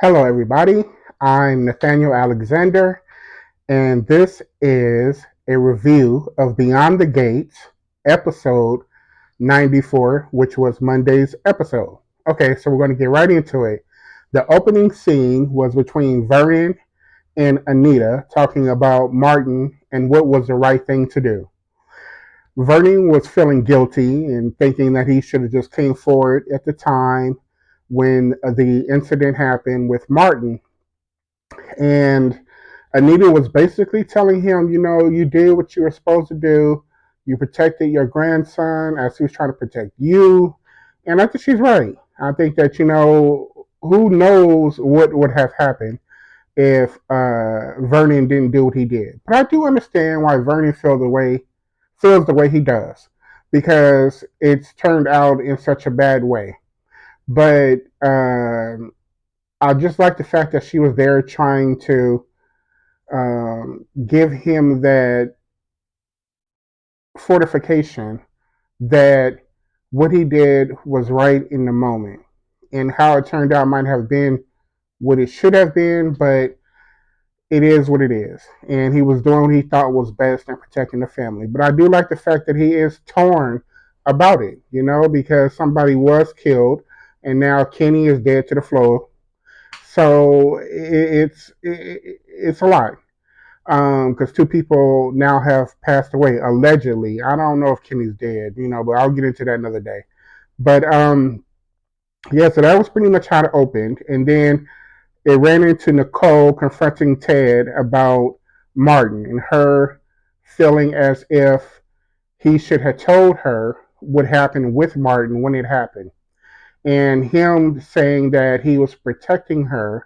Hello, everybody. I'm Nathaniel Alic-Ander, and this is a review of Beyond the Gates, episode 94, which was Monday's episode. Okay, so we're going to get right into it. The opening scene was between Vernon and Anita talking about Martin and what was the right thing to do. Vernon was feeling guilty and thinking that he should have just came forward at the time when the incident happened with Martin. And Anita was basically telling him, you did what you were supposed to do. You protected your grandson as he was trying to protect you. And I think she's right. I think that, who knows what would have happened if Vernon didn't do what he did. But I do understand why Vernon feels the way he does, because it's turned out in such a bad way. But I just like the fact that she was there trying to give him that fortification that what he did was right in the moment. And how it turned out might have been what it should have been, but it is what it is. And he was doing what he thought was best in protecting the family. But I do like the fact that he is torn about it, because somebody was killed and now Kenny is dead to the floor. So it's a lot, because two people now have passed away allegedly. I don't know if Kenny's dead, but I'll get into that another day. But yeah, so that was pretty much how it opened, and then it ran into Nicole confronting Ted about Martin and her feeling as if he should have told her what happened with Martin when it happened, and him saying that he was protecting her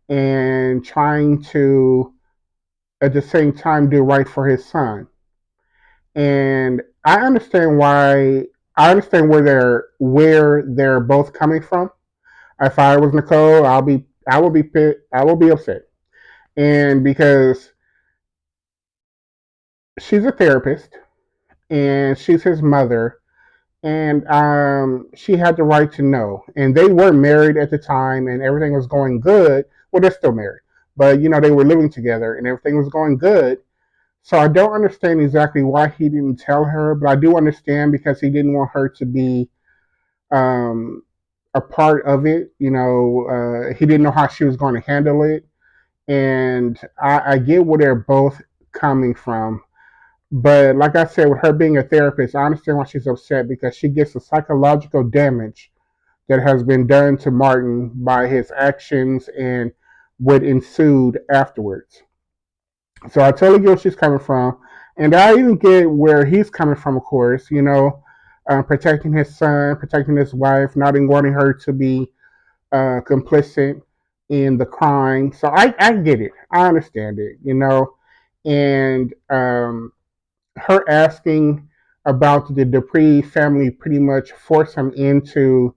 and trying to at the same time do right for his son. And I understand where they're both coming from. If I was Nicole, I will be upset. And because she's a therapist and she's his mother, and she had the right to know. And they were married at the time and everything was going good. Well, they're still married. But they were living together and everything was going good. So I don't understand exactly why he didn't tell her, but I do understand because he didn't want her to be um, a part of it. He didn't know how she was going to handle it, and I get where they're both coming from. But like I said, with her being a therapist, I understand why she's upset because she gets the psychological damage that has been done to Martin by his actions and what ensued afterwards. So I totally get where she's coming from, and I even get where he's coming from. Of course, protecting his son, protecting his wife, not wanting her to be complicit in the crime. So I get it. I understand it. And her asking about the Dupree family pretty much forced him into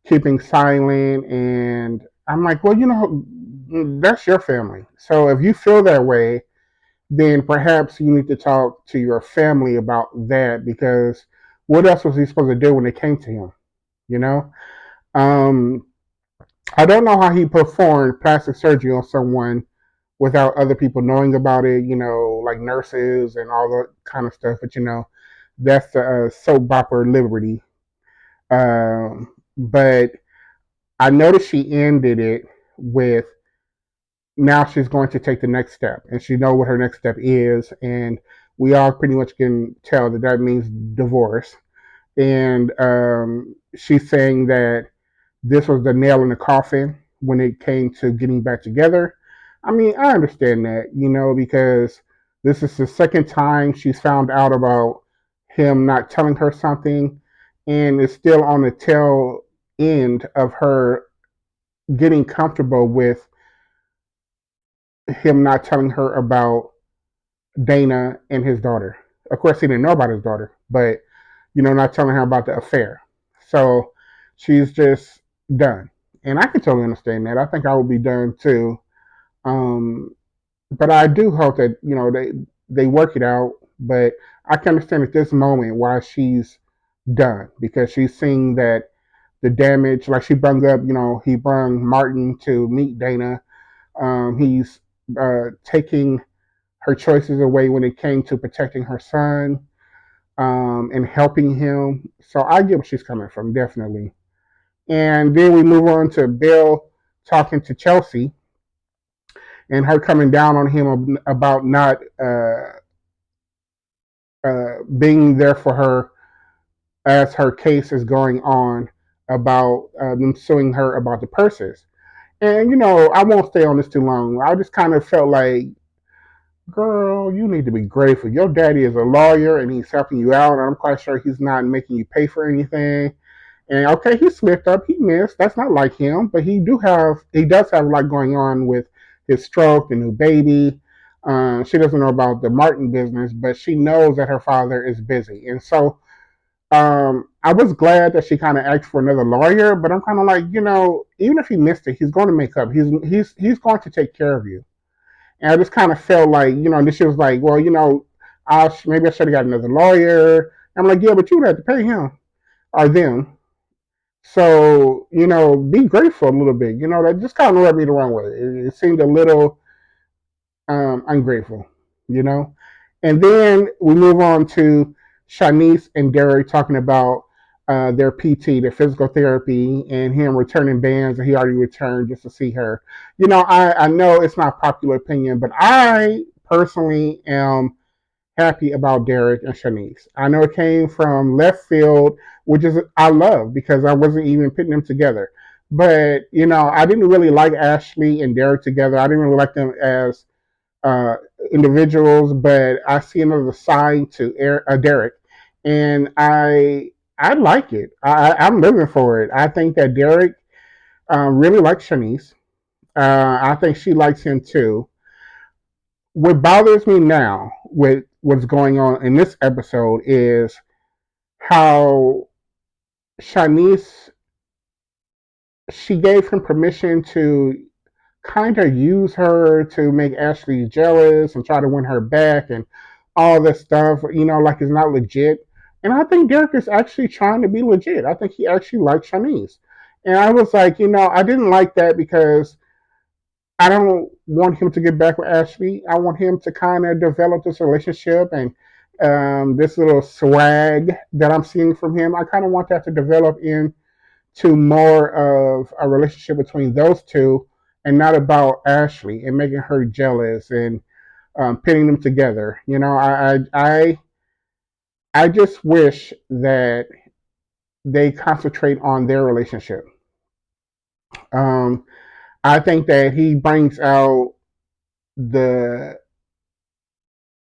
keeping silent. And I'm like, well, that's your family. So if you feel that way, then perhaps you need to talk to your family about that, because what else was he supposed to do when it came to him? You know, um, I don't know how he performed plastic surgery on someone without other people knowing about it. Like nurses and all that kind of stuff. But that's the soap opera liberty. But I noticed she ended it with now she's going to take the next step, and she know what her next step is, and we all pretty much can tell that that means divorce. And she's saying that this was the nail in the coffin when it came to getting back together. I mean, I understand that, because this is the second time she's found out about him not telling her something, and it's still on the tail end of her getting comfortable with him not telling her about Dana and his daughter. Of course, he didn't know about his daughter, but not telling her about the affair. So she's just done, and I can totally understand that. I think I would be done too. Um, but I do hope that they work it out. But I can understand at this moment why she's done, because she's seeing that the damage. Like she brung up, he brung Martin to meet Dana. He's taking her choices away when it came to protecting her son, and helping him. So I get where she's coming from, definitely. And then we move on to Bill talking to Chelsea and her coming down on him about not being there for her as her case is going on about them suing her about the purses. And I won't stay on this too long. I just kind of felt like, girl, you need to be grateful. Your daddy is a lawyer and he's helping you out. And I'm quite sure he's not making you pay for anything. And okay, he slipped up, he missed. That's not like him, but he does have a lot going on with his stroke, the new baby. She doesn't know about the Martin business, but she knows that her father is busy, and so I was glad that she kind of asked for another lawyer. But I'm kind of like, even if he missed it, he's going to make up. He's going to take care of you. And I just kind of felt like, and then she was like, well, maybe I should have got another lawyer. I'm like, yeah, but you would have to pay him or them. So, be grateful a little bit. That just kind of rubbed me the wrong way. It seemed a little ungrateful, you know? And then we move on to Shanice and Derek talking about their PT, their physical therapy, and him returning bands, and he already returned just to see her. I know it's not popular opinion, but I personally am happy about Derek and Shanice. I know it came from left field, which is I love because I wasn't even putting them together. But I didn't really like Ashley and Derek together. I didn't really like them as uh, individuals, but I see another side to Derek, and I like it. I'm living for it. I think that Derek really likes Shanice. I think she likes him too. What bothers me now with what's going on in this episode is how Shanice, she gave him permission to kind of use her to make Ashley jealous and try to win her back and all this stuff, like it's not legit. And I think Derek is actually trying to be legit. I think he actually likes Shanice. And I was like, I didn't like that because I don't want him to get back with Ashley. I want him to kind of develop this relationship and this little swag that I'm seeing from him. I kind of want that to develop into more of a relationship between those two and not about Ashley and making her jealous and pitting them together. I just wish that they concentrate on their relationship. Um, I think that he brings out the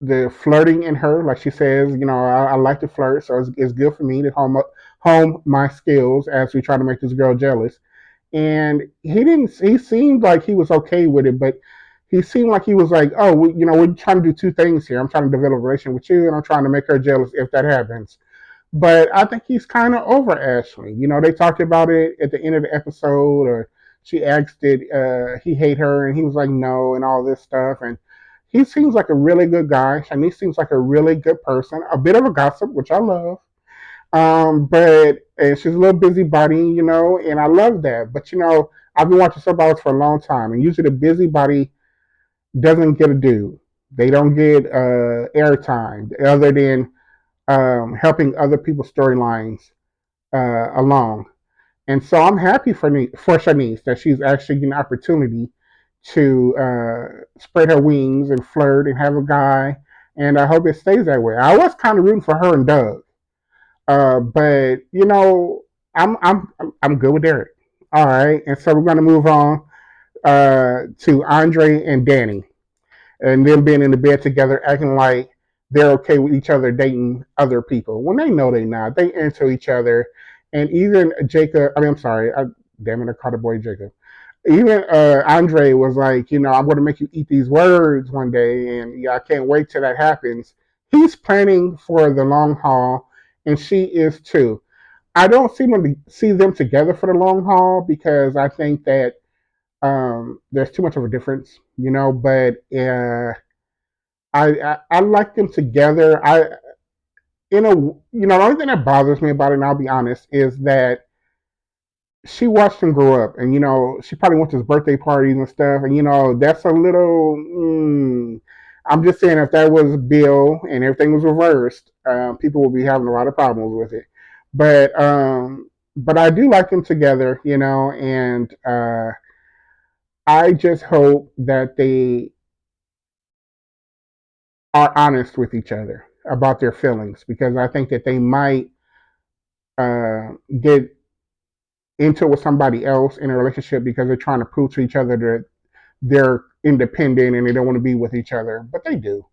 the flirting in her, like she says, I like to flirt, so it's good for me to home my skills as we try to make this girl jealous. And he seemed like he was okay with it, but he seemed like he was like, oh, we're trying to do two things here. I'm trying to develop a relationship with you, and I'm trying to make her jealous if that happens. But I think he's kind of over Ashley. They talked about it at the end of the episode, or she asked, did he hate her? And he was like, no, and all this stuff. And he seems like a really good guy. Shanice seems like a really good person, a bit of a gossip, which I love. But and she's a little busybody, and I love that. But I've been watching soap operas for a long time, and usually the busybody doesn't get a due. They don't get airtime other than helping other people's storylines along. And so I'm happy for Shanice that she's actually getting an opportunity to spread her wings and flirt and have a guy. And I hope it stays that way. I was kind of rooting for her and Doug. But I'm good with Derek. All right, and so we're gonna move on to Andre and Danny, and them being in the bed together, acting like they're okay with each other dating other people when they know they're not. They into each other, and even Jacob. I mean, I'm sorry. Damn it, I called the boy Jacob. Even Andre was like, I'm going to make you eat these words one day, and yeah, I can't wait till that happens. He's planning for the long haul, and she is too. I don't see them together for the long haul because I think that there's too much of a difference, But I like them together. The only thing that bothers me about it, and I'll be honest, is that she watched him grow up, and she probably went to his birthday parties and stuff, and that's a little. I'm just saying, if that was Bill and everything was reversed, people would be having a lot of problems with it. But I do like them together, and I just hope that they are honest with each other about their feelings, because I think that they might get into it with somebody else in a relationship because they're trying to prove to each other that they're independent and they don't want to be with each other, but they do.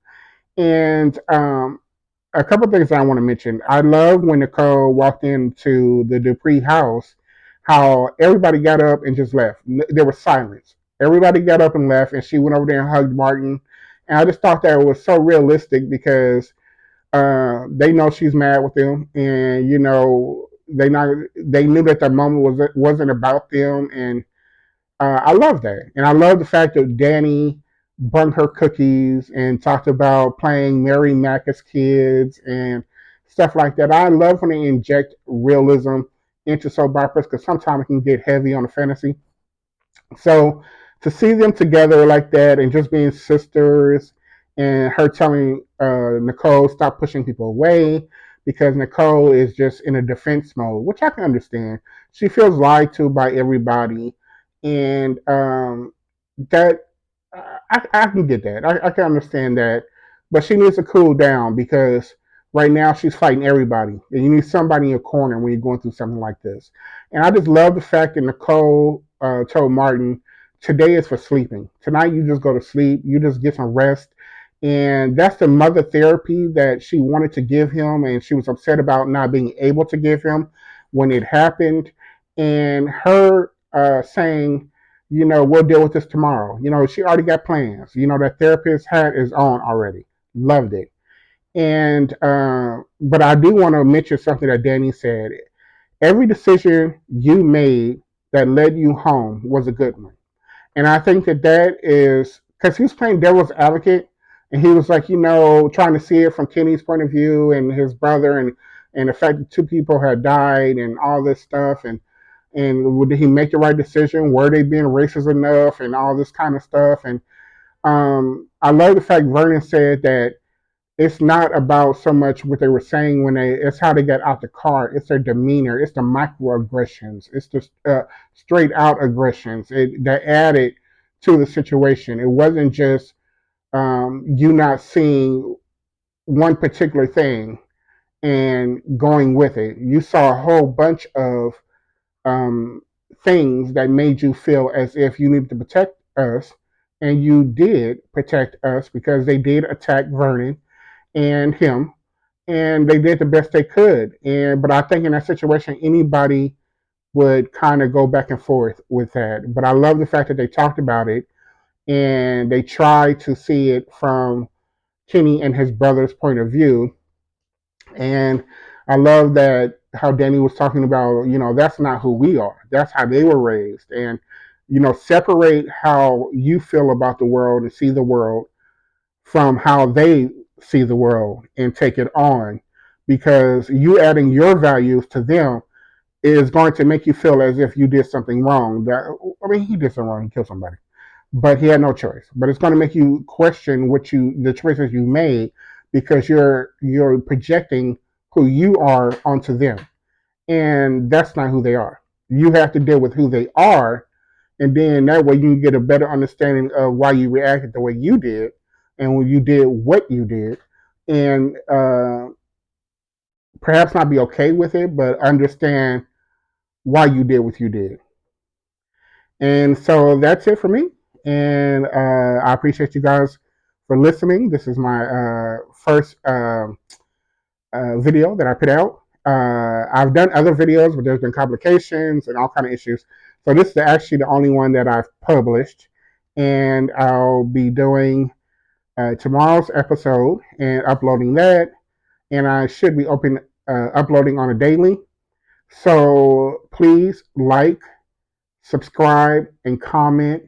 And a couple of things I want to mention. I love when Nicole walked into the Dupree house, how everybody got up and just left. There was silence. Everybody got up and left, and she went over there and hugged Martin. And I just thought that was so realistic because they know she's mad with them, and they knew that the moment wasn't about them, and I love that, and I love the fact that Danny brought her cookies and talked about playing Mary Mack as kids and stuff like that. I love when they inject realism into soap operas because sometimes it can get heavy on the fantasy. So to see them together like that and just being sisters, and her telling Nicole stop pushing people away because Nicole is just in a defense mode, which I can understand. She feels lied to by everybody, and that I can get that. I can understand that, but she needs to cool down because right now she's fighting everybody, and you need somebody in your corner when you're going through something like this. And I just love the fact that Nicole told Martin, "Today is for sleeping. Tonight you just go to sleep. You just get some rest." And that's the mother therapy that she wanted to give him, and she was upset about not being able to give him when it happened. And her saying, we'll deal with this tomorrow. She already got plans. That therapist hat is on already. Loved it. And but I do want to mention something that Danny said. Every decision you made that led you home was a good one. And I think that is because he was playing devil's advocate, and he was like, trying to see it from Kenny's point of view and his brother, and the fact that two people had died and all this stuff, and did he make the right decision? Were they being racist enough and all this kind of stuff? And I love the fact Vernon said that it's not about so much what they were saying it's how they got out the car. It's their demeanor. It's the microaggressions. It's the straight out aggressions that added to the situation. It wasn't just you not seeing one particular thing and going with it. You saw a whole bunch of um, things that made you feel as if you needed to protect us, and you did protect us because they did attack Vernon and him, and they did the best they could. But I think in that situation, anybody would kind of go back and forth with that. But I love the fact that they talked about it and they tried to see it from Kenny and his brother's point of view. And I love that how Danny was talking about, that's not who we are. That's how they were raised. And, separate how you feel about the world and see the world from how they see the world and take it on, because you adding your values to them is going to make you feel as if you did something wrong. He did something wrong. He killed somebody, but he had no choice. But it's going to make you question the choices you made, because you're projecting who you are onto them, and that's not who they are. You have to deal with who they are, and then that way you can get a better understanding of why you reacted the way you did, and when you did what you did, and perhaps not be okay with it, but understand why you did what you did. And so that's it for me. And I appreciate you guys for listening. This is my first video that I put out. I've done other videos, but there's been complications and all kind of issues. So this is actually the only one that I've published, and I'll be doing tomorrow's episode and uploading that. And I should be uploading on a daily. So please like, subscribe, and comment.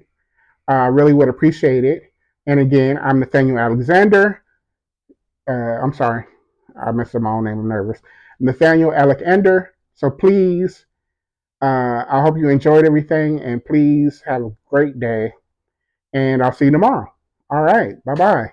I really would appreciate it. And again, I'm Nathaniel Alic-Ander. I'm sorry, I messed up my own name. I'm nervous. Nathaniel Alic-Ander. So please I hope you enjoyed everything, and please have a great day. And I'll see you tomorrow. All right. Bye bye.